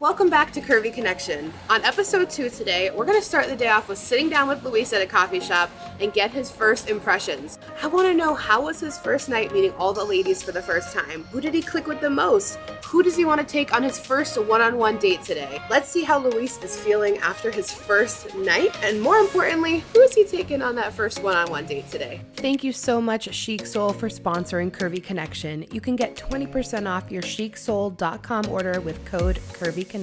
Welcome back to Curvy Connection. On episode 2 today, we're going to start the day off with sitting down with Luis at a coffee shop and get his first impressions. I want to know, how was his first night meeting all the ladies for the first time? Who did he click with the most? Who does he want to take on his first one-on-one date today? Let's see how Luis is feeling after his first night, and more importantly, who is he taking on that first one-on-one date today? Thank you so much, Chic Soul, for sponsoring Curvy Connection. You can get 20% off your chicsoul.com order with code Curvy Connection.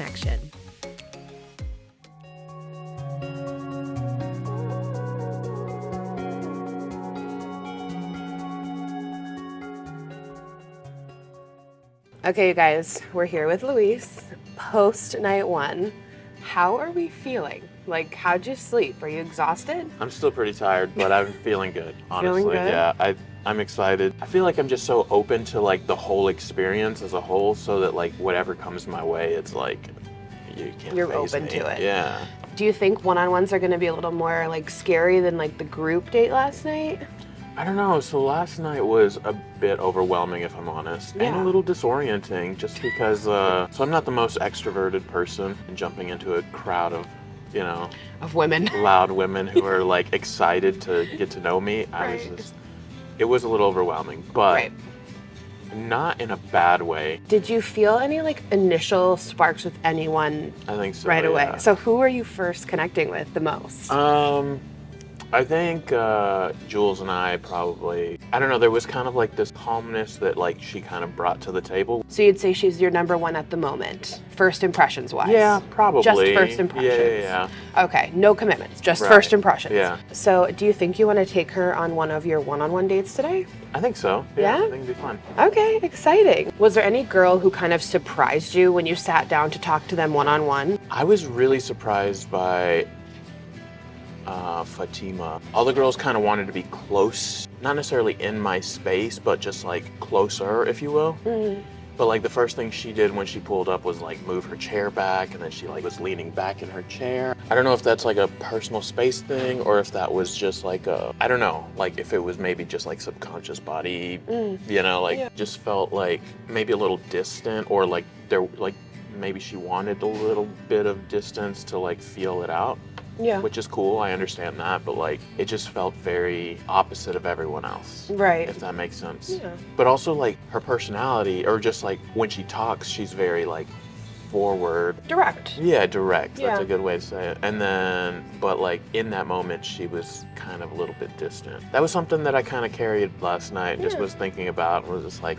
Okay, you guys, we're here with Luis, post night one. How are we feeling? Like, how'd you sleep? Are you exhausted? I'm still pretty tired, but I'm feeling good, honestly. Feeling good? Yeah, I'm excited. I feel like I'm just so open to like the whole experience as a whole, so that like whatever comes my way, it's like You're open me. to it. Yeah. Do you think one-on-ones are going to be a little more like scary than like the group date last night? I don't know. So last night was a bit overwhelming, if I'm honest, and a little disorienting, just because. So I'm not the most extroverted person, and jumping into a crowd of, Of women. loud women who are like excited to get to know me. It was a little overwhelming, but not in a bad way. Did you feel any like initial sparks with anyone? I think so. Right away. Yeah. So who are you first connecting with the most? I think Jules and I probably, I don't know, there was kind of like this calmness that like she kind of brought to the table. So you'd say she's your number one at the moment, first impressions wise? Yeah, probably. Just first impressions? Yeah. Okay, no commitments, just first impressions. Yeah. So do you think you want to take her on one of your one-on-one dates today? I think so. Yeah? I think it'd be fun. Okay, exciting. Was there any girl who kind of surprised you when you sat down to talk to them one-on-one? I was really surprised by Fatima. All the girls kind of wanted to be close, not necessarily in my space, but just like closer, if you will. Mm-hmm. But like the first thing she did when she pulled up was like move her chair back, and then she like was leaning back in her chair. I don't know if that's like a personal space thing, or if that was just like I don't know, like if it was maybe just like subconscious body, just felt like maybe a little distant, or like maybe she wanted a little bit of distance to like feel it out. Yeah. Which is cool, I understand that, but like it just felt very opposite of everyone else. Right. If that makes sense. Yeah. But also like her personality, or just like when she talks, she's very like forward. Direct. Yeah, direct. That's a good way to say it. And then, but like in that moment, she was kind of a little bit distant. That was something that I kind of carried last night, just was thinking about, and was just like,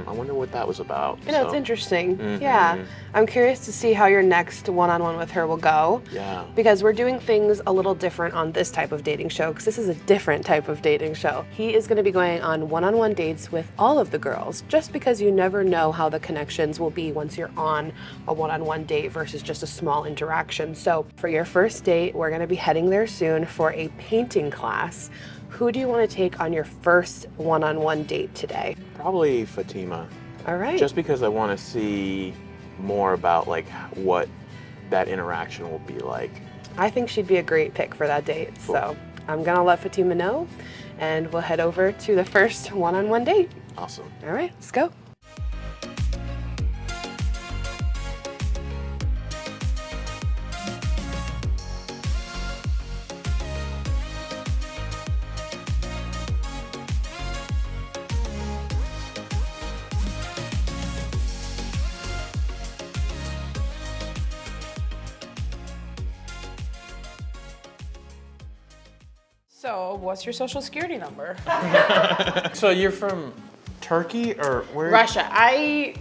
I wonder what that was about. You know, it's interesting. Mm-hmm. Yeah. I'm curious to see how your next one-on-one with her will go. Yeah. Because we're doing things a little different on this type of dating show, because this is a different type of dating show. He is going to be going on one-on-one dates with all of the girls, just because you never know how the connections will be once you're on a one-on-one date versus just a small interaction. So for your first date, we're going to be heading there soon for a painting class. Who do you want to take on your first one-on-one date today? Probably Fatima. All right. Just because I want to see more about like what that interaction will be like. I think she'd be a great pick for that date. Cool. So I'm going to let Fatima know, and we'll head over to the first one-on-one date. Awesome. All right, let's go. So, what's your social security number? So you're from Turkey, or where? Russia. I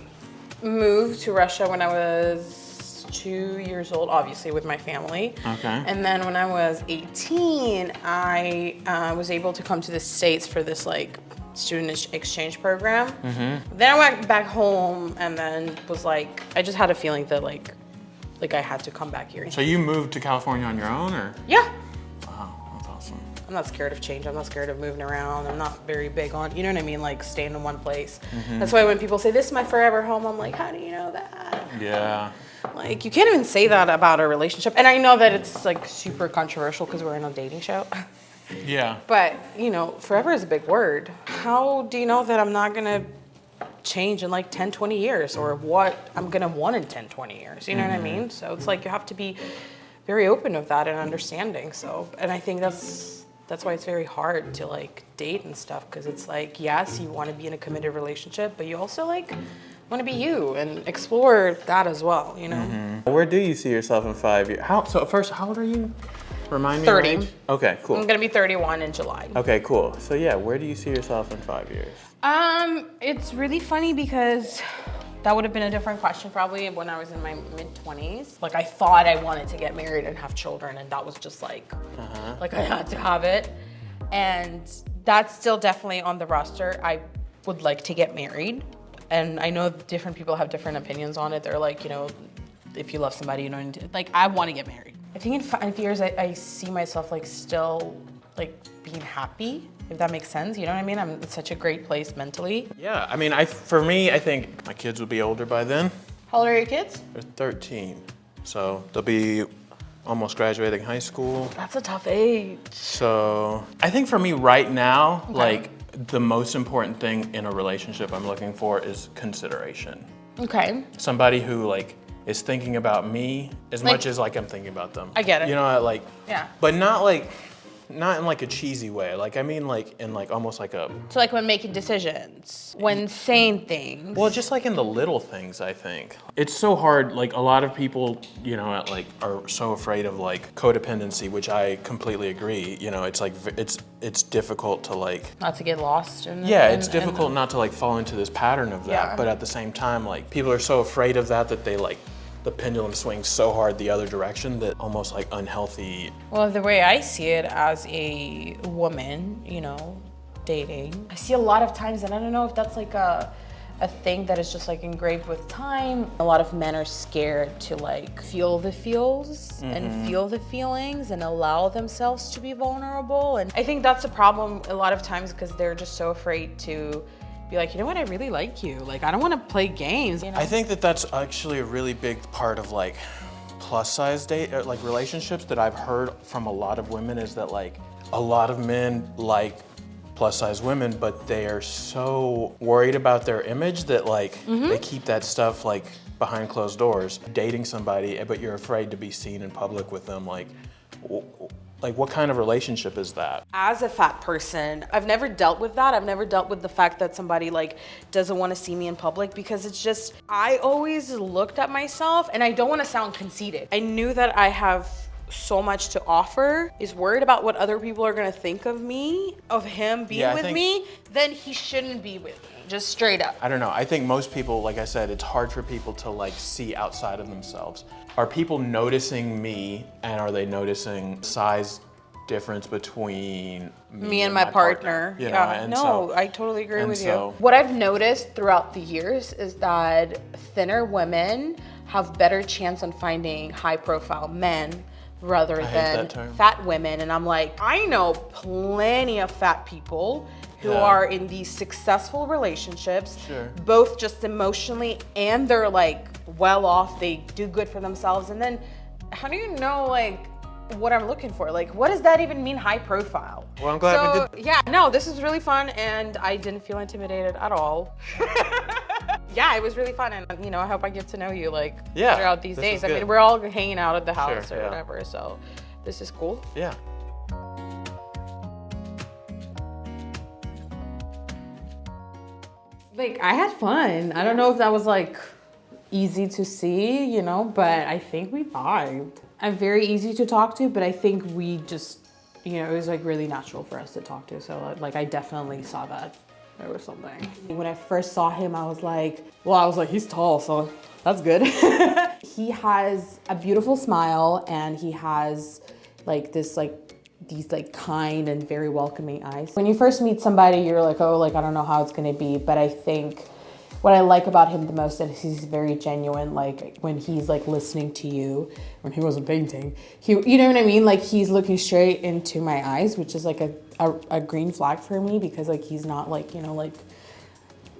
moved to Russia when I was 2 years old, obviously with my family. Okay. And then when I was 18, I was able to come to the States for this like student exchange program. Mm-hmm. Then I went back home, and then was like, I just had a feeling that like I had to come back here. So you moved to California on your own, or? Yeah. I'm not scared of change. I'm not scared of moving around. I'm not very big on, you know what I mean? Like staying in one place. Mm-hmm. That's why when people say, this is my forever home, I'm like, how do you know that? Yeah. Like, you can't even say that about a relationship. And I know that it's like super controversial because we're in a dating show. Yeah. But, you know, forever is a big word. How do you know that I'm not gonna change in like 10, 20 years or what I'm gonna want in 10, 20 years. You know what I mean? So it's like you have to be very open of that and understanding. So, and I think that's why it's very hard to like date and stuff, because it's like, yes, you want to be in a committed relationship, but you also like want to be you and explore that as well, you know? Where do you see yourself in 5 years? So first, how old are you? Remind me 30. your age? Okay, cool. I'm gonna be 31 in July. Okay, cool. So yeah, where do you see yourself in 5 years? It's really funny because that would have been a different question probably when I was in my mid-20s. Like I thought I wanted to get married and have children, and that was just like, like I had to have it. And that's still definitely on the roster. I would like to get married. And I know different people have different opinions on it. They're like, you know, if you love somebody, you don't need to, like, I want to get married. I think in 5 years, I see myself like still like being happy, if that makes sense. You know what I mean? I'm in such a great place mentally. Yeah, I mean, for me, I think my kids will be older by then. How old are your kids? They're 13, so they'll be almost graduating high school. That's a tough age. So I think for me right now, like the most important thing in a relationship I'm looking for is consideration. Okay. Somebody who like is thinking about me as Like- much as like I'm thinking about them. I get it. You know, like, Yeah. but not in like a cheesy way. Like, I mean like in like almost like a, So like when making decisions, when saying things. well, just like in the little things, I think. It's so hard, like a lot of people, you know, like are so afraid of like codependency, which I completely agree. You know, it's like, it's difficult to like, Not to get lost in yeah, it's difficult not to like fall into this pattern of that. Yeah. But at the same time, like people are so afraid of that they like, the pendulum swings so hard the other direction that almost like unhealthy. Well, the way I see it as a woman, you know, dating, I see a lot of times, and I don't know if that's like a thing that is just like engraved with time. A lot of men are scared to like feel the feels and feel the feelings and allow themselves to be vulnerable. And I think that's a problem a lot of times because they're just so afraid to be like, you know what, I really like you. Like, I don't want to play games. You know? I think that's actually a really big part of like plus size like relationships that I've heard from a lot of women is that like a lot of men like plus size women, but they are so worried about their image that like they keep that stuff like behind closed doors. Dating somebody, but you're afraid to be seen in public with them, like what kind of relationship is that? As a fat person, I've never dealt with that. I've never dealt with the fact that somebody like doesn't want to see me in public, because it's just, I always looked at myself, and I don't want to sound conceited. I knew that I have so much to offer. Is worried about what other people are going to think of me, of him being with me, then he shouldn't be with me. Just straight up. I don't know. I think most people, like I said, it's hard for people to like see outside of themselves. Are people noticing me, and are they noticing size difference between me and my partner? You know, Yeah, and no, so, I totally agree with so- you. What I've noticed throughout the years is that thinner women have better chance on finding high profile men rather hate than that term. fat women. And I'm like, I know plenty of fat people who Yeah. are in these successful relationships, Sure. both just emotionally and they're like well off, they do good for themselves. And then how do you know like what I'm looking for? Like, what does that even mean, high profile? Well, I'm glad we did. Yeah, no, this is really fun, and I didn't feel intimidated at all. Yeah, it was really fun, and you know, I hope I get to know you like Yeah, throughout these this days. is I mean, good. we're all hanging out at the house Sure, or yeah. whatever, so this is cool. Yeah. Like, I had fun. I don't know if that was like easy to see, you know, but I think we vibed. I'm very easy to talk to, but I think we just, you know, it was like really natural for us to talk to. So like, I definitely saw that there was something. When I first saw him, I was like, he's tall, so that's good. He has a beautiful smile, and he has like this these like kind and very welcoming eyes. When you first meet somebody, you're like, oh, like I don't know how it's gonna be, but I think what I like about him the most is he's very genuine. Like when he's like listening to you, when he wasn't painting, you know what I mean? Like he's looking straight into my eyes, which is like a green flag for me, because like he's not like, you know, like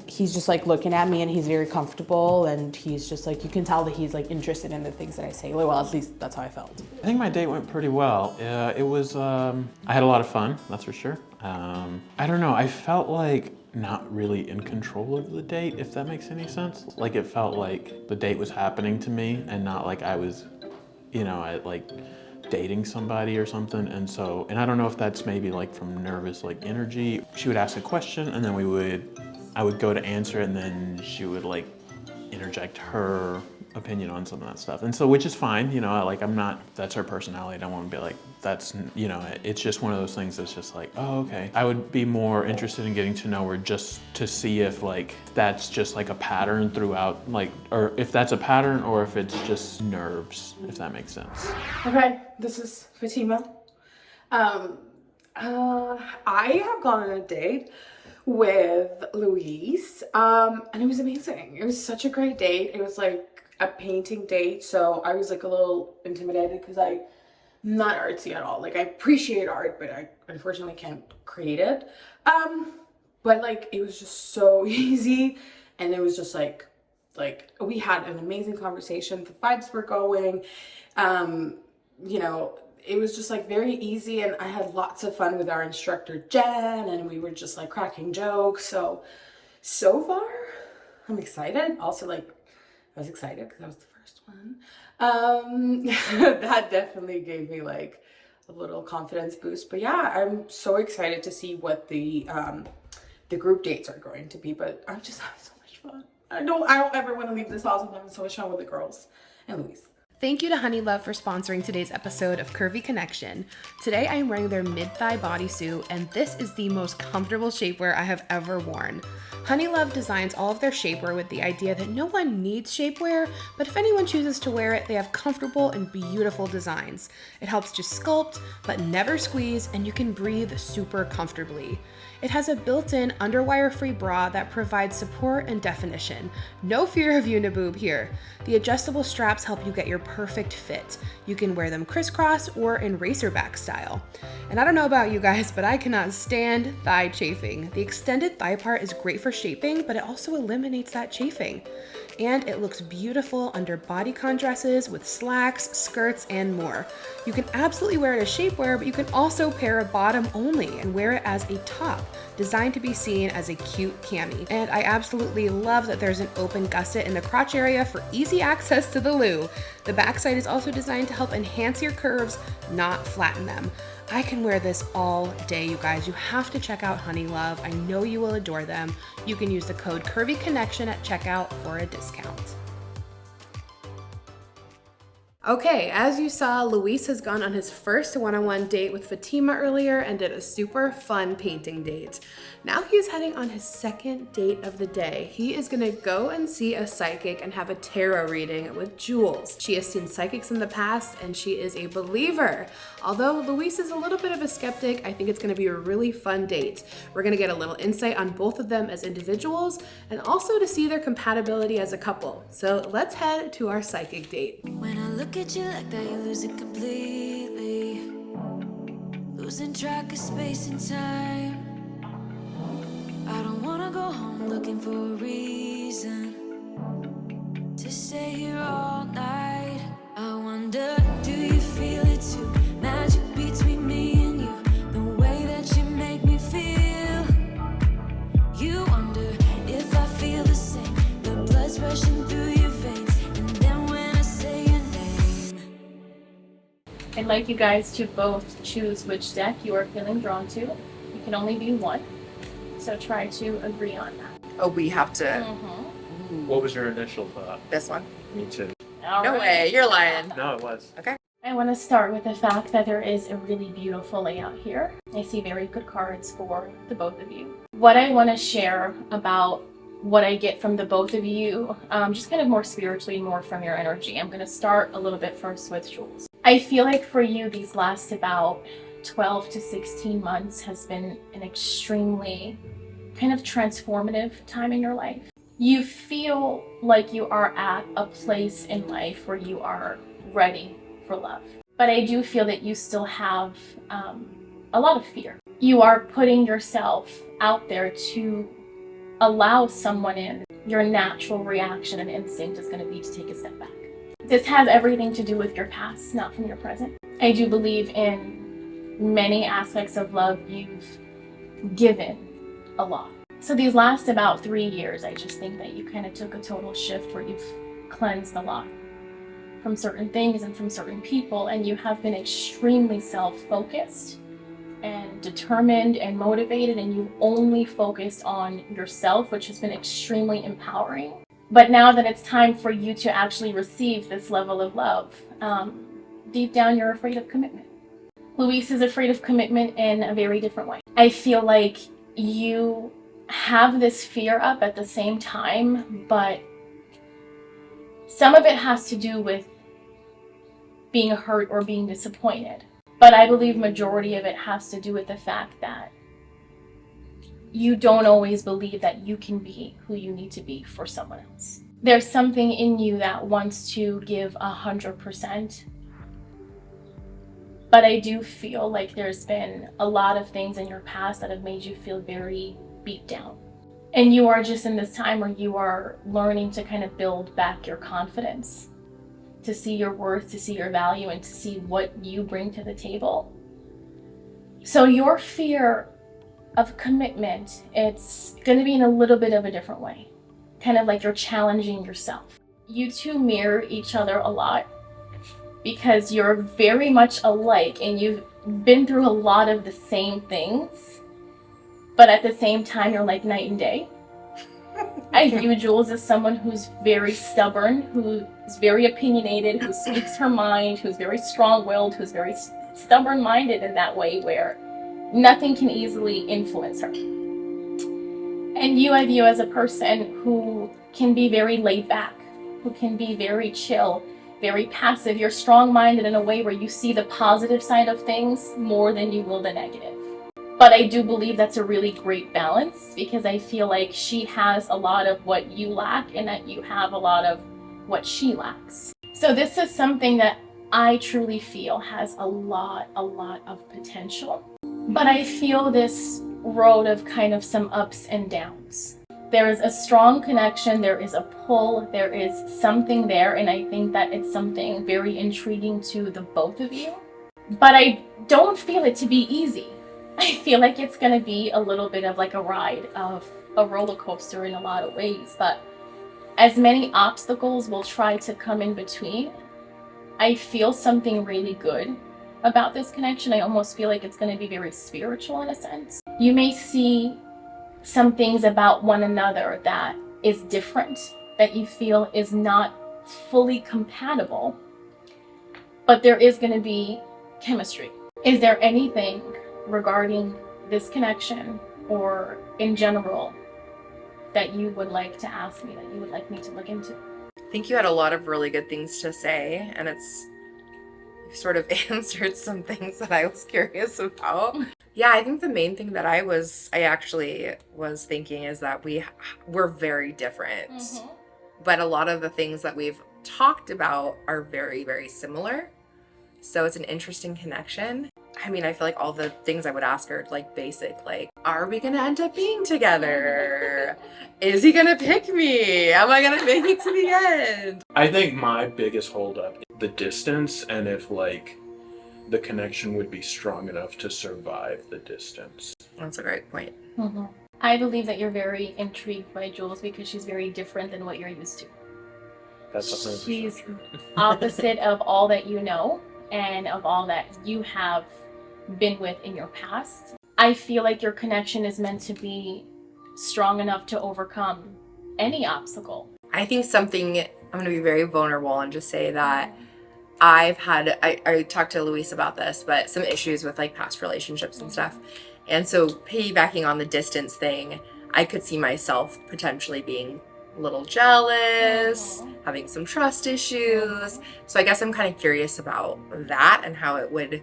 he's just like looking at me, and he's very comfortable, and he's just like, you can tell that he's like interested in the things that I say. Well, at least that's how I felt. I think my date went pretty well. It was, I had a lot of fun, that's for sure. I don't know, I felt like not really in control of the date, if that makes any sense. Like it felt like the date was happening to me and not like I was, like dating somebody or something. And I don't know if that's maybe like from nervous like energy. She would ask a question and then I would go to answer and then she would like interject her opinion on some of that stuff. And so, which is fine, like that's her personality. I don't want to be like, that's, it's just one of those things that's just like, oh, okay. I would be more interested in getting to know her just to see if like, that's just like a pattern throughout, like, or if that's a pattern or if it's just nerves, if that makes sense. Okay, this is Fatima. I have gone on a date with Luis, and it was amazing. It was such a great date. It was like a painting date, so I was like a little intimidated because I'm not artsy at all. Like I appreciate art, but I unfortunately can't create it. But like it was just so easy, and it was just like we had an amazing conversation. The vibes were going. It was just like very easy, and I had lots of fun with our instructor Jen, and we were just like cracking jokes. So far I'm excited. Also, like, I was excited because that was the first one. That definitely gave me like a little confidence boost. But yeah, I'm so excited to see what the group dates are going to be. But I'm just having so much fun. I don't ever want to leave this house. I'm having so much fun with the girls and Luis. Thank you to Honey Love for sponsoring today's episode of Curvy Connection. Today I am wearing their mid-thigh bodysuit, and this is the most comfortable shapewear I have ever worn. Honey Love designs all of their shapewear with the idea that no one needs shapewear, but if anyone chooses to wear it, they have comfortable and beautiful designs. It helps to sculpt, but never squeeze, and you can breathe super comfortably. It has a built-in underwire-free bra that provides support and definition. No fear of uniboob here. The adjustable straps help you get your perfect fit. You can wear them crisscross or in racerback style. And I don't know about you guys, but I cannot stand thigh chafing. The extended thigh part is great for shaping, but it also eliminates that chafing. And it looks beautiful under bodycon dresses with slacks, skirts, and more. You can absolutely wear it as shapewear, but you can also pair a bottom only and wear it as a top, designed to be seen as a cute cami. And I absolutely love that there's an open gusset in the crotch area for easy access to the loo. The backside is also designed to help enhance your curves, not flatten them. I can wear this all day, you guys. You have to check out Honey Love. I know you will adore them. You can use the code Curvy Connection at checkout for a discount. Okay, as you saw, Luis has gone on his first one-on-one date with Fatima earlier and did a super fun painting date. Now he's heading on his second date of the day. He is gonna go and see a psychic and have a tarot reading with Jules. She has seen psychics in the past and she is a believer. Although Luis is a little bit of a skeptic, I think it's gonna be a really fun date. We're gonna get a little insight on both of them as individuals and also to see their compatibility as a couple. So let's head to our psychic date. When I look at you like that, you lose it completely. Losing track of space and time. I don't wanna go home looking for a reason to stay here all night. I wonder, do you feel it too? Magic between me and you, the way that you make me feel. You wonder if I feel the same, the blood's rushing through your veins, and then when I say your name. I'd like you guys to both choose which deck you are feeling drawn to. You can only be one, so try to agree on that. Oh, we have to. What was your initial thought? This one? Me too. No way, you're lying. No, it was. Okay. I want to start with the fact that there is a really beautiful layout here. I see very good cards for the both of you. What I want to share about what I get from the both of you, just kind of more spiritually, more from your energy. I'm going to start a little bit first with Jules. I feel like for you, these last about 12 to 16 months has been an extremely kind of transformative time in your life. You feel like you are at a place in life where you are ready for love. But I do feel that you still have a lot of fear. You are putting yourself out there to allow someone in. Your natural reaction and instinct is going to be to take a step back. This has everything to do with your past, not from your present. I do believe in many aspects of love you've given a lot. So these last about 3 years, I just think that you kind of took a total shift where you've cleansed a lot from certain things and from certain people, and you have been extremely self-focused and determined and motivated, and you've only focused on yourself, which has been extremely empowering. But now that it's time for you to actually receive this level of love, deep down you're afraid of commitment. Luis is afraid of commitment in a very different way. I feel like you have this fear up at the same time, but some of it has to do with being hurt or being disappointed. But I believe majority of it has to do with the fact that you don't always believe that you can be who you need to be for someone else. There's something in you that wants to give 100%. But I do feel like there's been a lot of things in your past that have made you feel very beat down. And you are just in this time where you are learning to kind of build back your confidence, to see your worth, to see your value, and to see what you bring to the table. So your fear of commitment, it's going to be in a little bit of a different way. Kind of like you're challenging yourself. You two mirror each other a lot because you're very much alike and you've been through a lot of the same things, but at the same time, you're like night and day. I view Jules as someone who's very stubborn, who's very opinionated, who speaks her mind, who's very strong-willed, who's very stubborn-minded in that way where nothing can easily influence her. And you, I view as a person who can be very laid back, who can be very chill, very passive. You're strong-minded in a way where you see the positive side of things more than you will the negative. But I do believe that's a really great balance because I feel like she has a lot of what you lack and that you have a lot of what she lacks. So this is something that I truly feel has a lot of potential. But I feel this road of kind of some ups and downs. There is a strong connection, there is a pull, there is something there, and I think that it's something very intriguing to the both of you. But I don't feel it to be easy. I feel like it's going to be a little bit of like a ride of a roller coaster in a lot of ways, but as many obstacles will try to come in between, I feel something really good about this connection. I almost feel like it's going to be very spiritual in a sense. You may see some things about one another that is different, that you feel is not fully compatible, but there is going to be chemistry. Is there anything regarding this connection or in general that you would like to ask me, that you would like me to look into? I think you had a lot of really good things to say, and you sort of answered some things that I was curious about. Yeah, I think the main thing that I actually was thinking is that we're very different. Mm-hmm. But a lot of the things that we've talked about are very, very similar. So it's an interesting connection. I mean, I feel like all the things I would ask are like basic, like, are we gonna end up being together? Is he gonna pick me? Am I gonna make it to the end? I think my biggest holdup is the distance, and if like the connection would be strong enough to survive the distance. That's a great point. Mm-hmm. I believe that you're very intrigued by Jules because she's very different than what you're used to. That's 100%. She's opposite of all that you know and of all that you have been with in your past. I feel like your connection is meant to be strong enough to overcome any obstacle. I think I'm going to be very vulnerable and just say that I talked to Luis about this, but some issues with like past relationships and stuff. And so piggybacking on the distance thing, I could see myself potentially being a little jealous, having some trust issues. So I guess I'm kind of curious about that and how it would,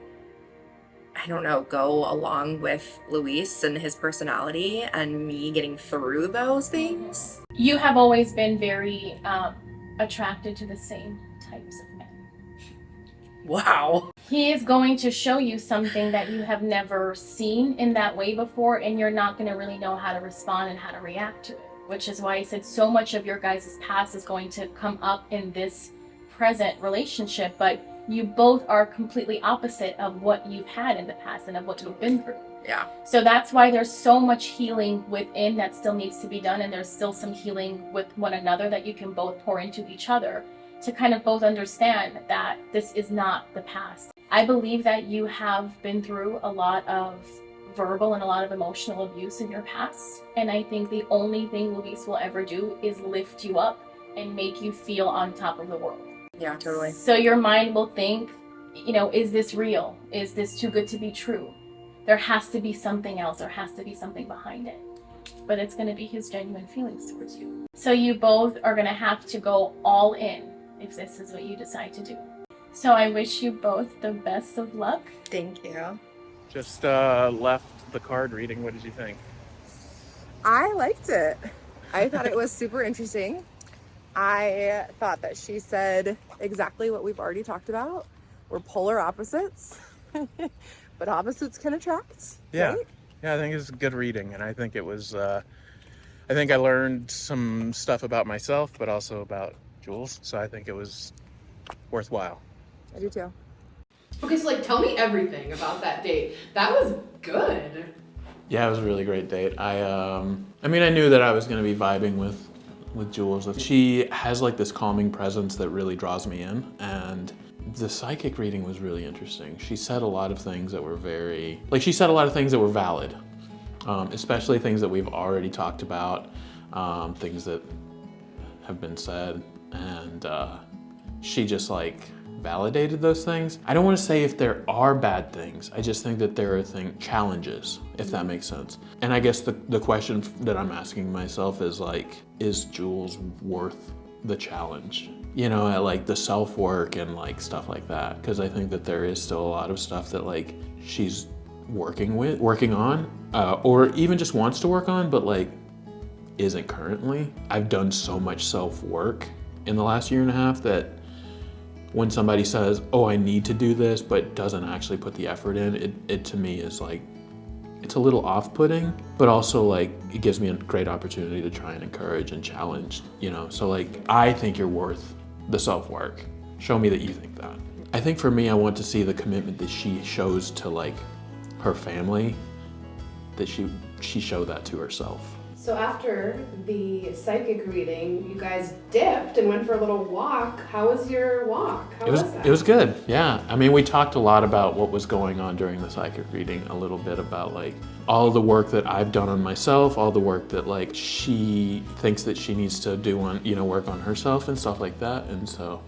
I don't know, go along with Luis and his personality and me getting through those things. You have always been very attracted to the same types of men. Wow. He is going to show you something that you have never seen in that way before, and you're not going to really know how to respond and how to react to it, which is why I said so much of your guys' past is going to come up in this present relationship, but you both are completely opposite of what you've had in the past and of what you've been through. Yeah. So that's why there's so much healing within that still needs to be done, and there's still some healing with one another that you can both pour into each other to kind of both understand that this is not the past. I believe that you have been through a lot of verbal and a lot of emotional abuse in your past, and I think the only thing Luis will ever do is lift you up and make you feel on top of the world. Yeah, totally. So your mind will think, you know, is this real? Is this too good to be true? There has to be something else. There has to be something behind it. But it's going to be his genuine feelings towards you. So you both are going to have to go all in if this is what you decide to do. So I wish you both the best of luck. Thank you. Just left the card reading. What did you think? I liked it. I thought it was super interesting. I thought that she said exactly what we've already talked about. We're polar opposites, but opposites can attract. Yeah. Right? Yeah, I think it's a good reading, and I think it was, I think I learned some stuff about myself, but also about Jules, so I think it was worthwhile. I do too. Okay, so like tell me everything about that date. That was good. Yeah, it was a really great date. I mean, I knew that I was gonna be vibing with Jules. She has like this calming presence that really draws me in, and the psychic reading was really interesting. She said a lot of things that were valid, especially things that we've already talked about, things that have been said, and she just like validated those things. I don't want to say if there are bad things, I just think that there are challenges, if that makes sense. And I guess the question that I'm asking myself is like, is Jules worth the challenge? You know, at like the self-work and like stuff like that. Because I think that there is still a lot of stuff that like she's working on, or even just wants to work on, but like isn't currently. I've done so much self-work in the last year and a half that when somebody says, oh, I need to do this, but doesn't actually put the effort in, it to me is like, it's a little off-putting, but also like, it gives me a great opportunity to try and encourage and challenge, you know? So like, I think you're worth the self-work. Show me that you think that. I think for me, I want to see the commitment that she shows to like her family, that she showed that to herself. So after the psychic reading, you guys dipped and went for a little walk. How was your walk? How was that? It was good, yeah. I mean, we talked a lot about what was going on during the psychic reading, a little bit about like all the work that I've done on myself, all the work that like she thinks that she needs to do on, you know, work on herself and stuff like that. And so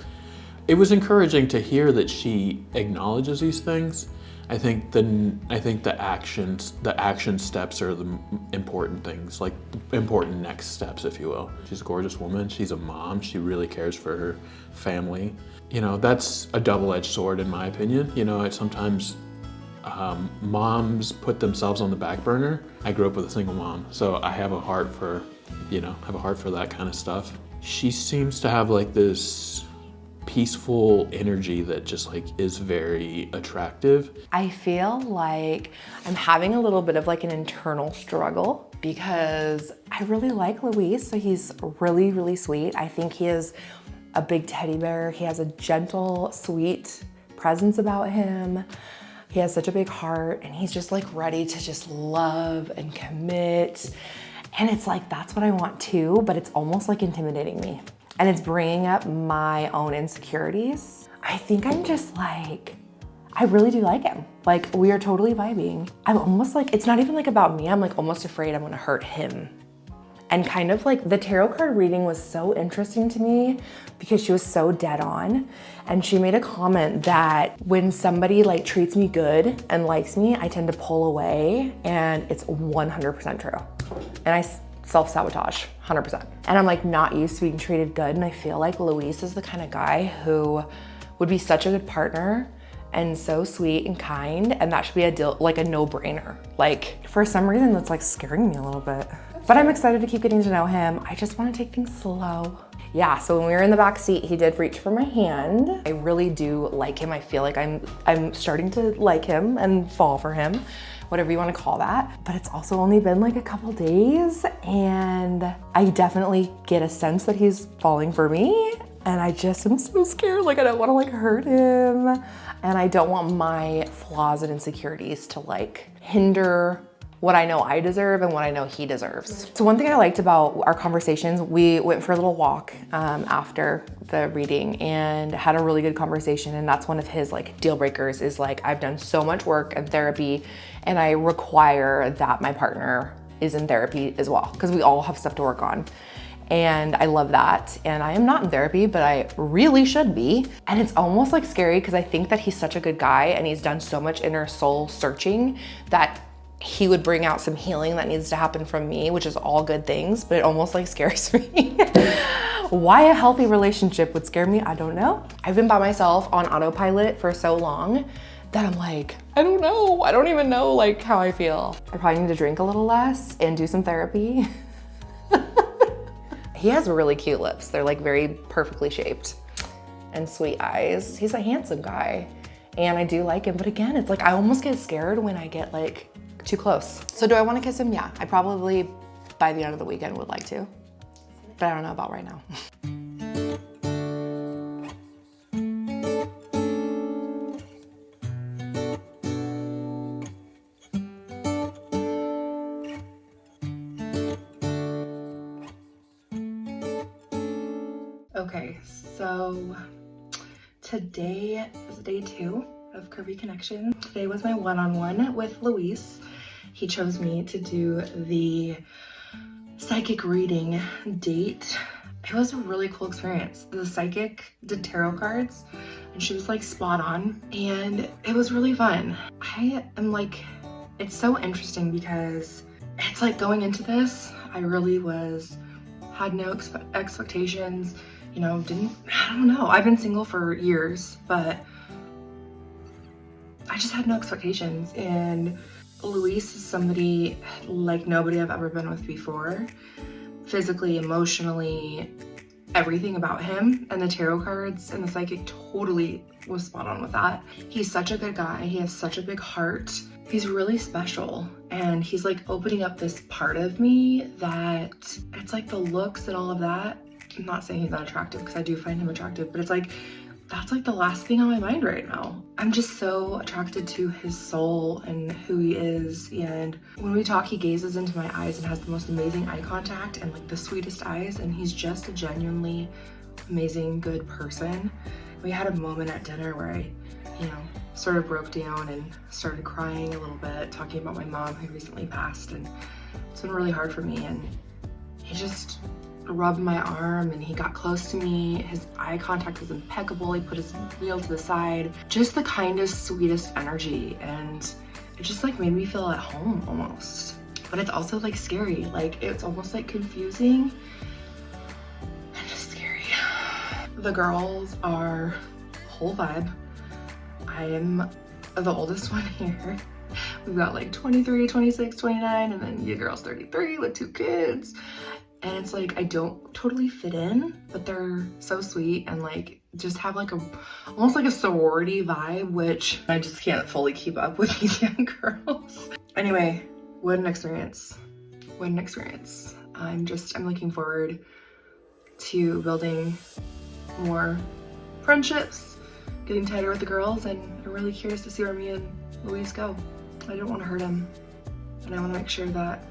it was encouraging to hear that she acknowledges these things. I think the action steps are the important things, like the important next steps, if you will. She's a gorgeous woman. She's a mom. She really cares for her family. You know, that's a double-edged sword in my opinion. You know, sometimes moms put themselves on the back burner. I grew up with a single mom, so I have a heart for, you know, that kind of stuff. She seems to have like this peaceful energy that just like is very attractive. I feel like I'm having a little bit of like an internal struggle because I really like Luis, so he's really, really sweet. I think he is a big teddy bear. He has a gentle, sweet presence about him. He has such a big heart and he's just like ready to just love and commit. And it's like, that's what I want too, but it's almost like intimidating me. And it's bringing up my own insecurities. I think I'm just like, I really do like him. Like, we are totally vibing. I'm almost like, it's not even like about me. I'm like almost afraid I'm gonna hurt him. And kind of like the tarot card reading was so interesting to me because she was so dead on. And she made a comment that when somebody like treats me good and likes me, I tend to pull away, and it's 100% true. And I self-sabotage, 100%. And I'm like not used to being treated good, and I feel like Luis is the kind of guy who would be such a good partner and so sweet and kind, and that should be a deal, like a no-brainer. Like for some reason that's like scaring me a little bit. But I'm excited to keep getting to know him. I just want to take things slow. Yeah, so when we were in the back seat, he did reach for my hand. I really do like him. I feel like I'm starting to like him and fall for him, whatever you want to call that. But it's also only been like a couple days, and I definitely get a sense that he's falling for me. And I just am so scared. Like I don't want to like hurt him. And I don't want my flaws and insecurities to like hinder what I know I deserve and what I know he deserves. So one thing I liked about our conversations, we went for a little walk after the reading and had a really good conversation. And that's one of his like deal breakers is like, I've done so much work and therapy and I require that my partner is in therapy as well, because we all have stuff to work on. And I love that. And I am not in therapy, but I really should be. And it's almost like scary because I think that he's such a good guy and he's done so much inner soul searching that he would bring out some healing that needs to happen from me, which is all good things, but it almost like scares me. Why a healthy relationship would scare me, I don't know. I've been by myself on autopilot for so long that I'm like, I don't know. I don't even know like how I feel. I probably need to drink a little less and do some therapy. He has really cute lips. They're like very perfectly shaped and sweet eyes. He's a handsome guy and I do like him. But again, it's like, I almost get scared when I get like too close. So do I want to kiss him? Yeah, I probably by the end of the weekend would like to, but I don't know about right now. Okay, so today is day 2 of Curvy Connection. Today was my one-on-one with Luis. He chose me to do the psychic reading date. It was a really cool experience. The psychic did tarot cards and she was like spot on and it was really fun. I am like, it's so interesting because it's like going into this, I really had no expectations. You know, I don't know. I've been single for years, but I just had no expectations. And Luis is somebody like nobody I've ever been with before. Physically, emotionally, everything about him. And the tarot cards and the psychic totally was spot on with that. He's such a good guy. He has such a big heart. He's really special. And he's like opening up this part of me that it's like the looks and all of that. I'm not saying he's not attractive because I do find him attractive, but it's like, that's like the last thing on my mind right now. I'm just so attracted to his soul and who he is. And when we talk, he gazes into my eyes and has the most amazing eye contact and like the sweetest eyes. And he's just a genuinely amazing, good person. We had a moment at dinner where I, sort of broke down and started crying a little bit, talking about my mom who recently passed. And it's been really hard for me. And he just rubbed my arm and he got close to me. His eye contact was impeccable. He put his wheel to the side. Just the kindest, sweetest energy. And it just like made me feel at home almost. But it's also like scary. Like it's almost like confusing and just scary. The girls are whole vibe. I am the oldest one here. We've got like 23, 26, 29, and then your girl's 33 with 2 kids. And it's like, I don't totally fit in, but they're so sweet and like just have like almost like a sorority vibe, which I just can't fully keep up with these young girls. Anyway, what an experience. What an experience. I'm looking forward to building more friendships, getting tighter with the girls, and I'm really curious to see where me and Luis go. I don't want to hurt him, and I want to make sure that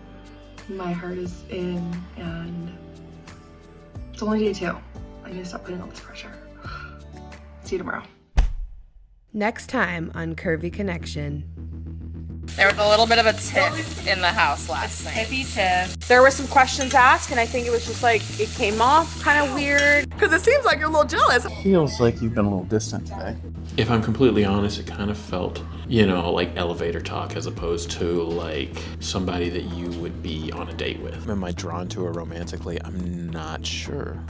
my heart is in, and it's only day 2. I need to stop putting all this pressure. See you tomorrow. Next time on Curvy Connection. There was a little bit of a tiff in the house last night. Tiffy tiff. There were some questions asked, and I think it was just like, it came off kind of weird. Because it seems like you're a little jealous. Feels like you've been a little distant today. If I'm completely honest, it kind of felt, like elevator talk as opposed to like somebody that you would be on a date with. Am I drawn to her romantically? I'm not sure.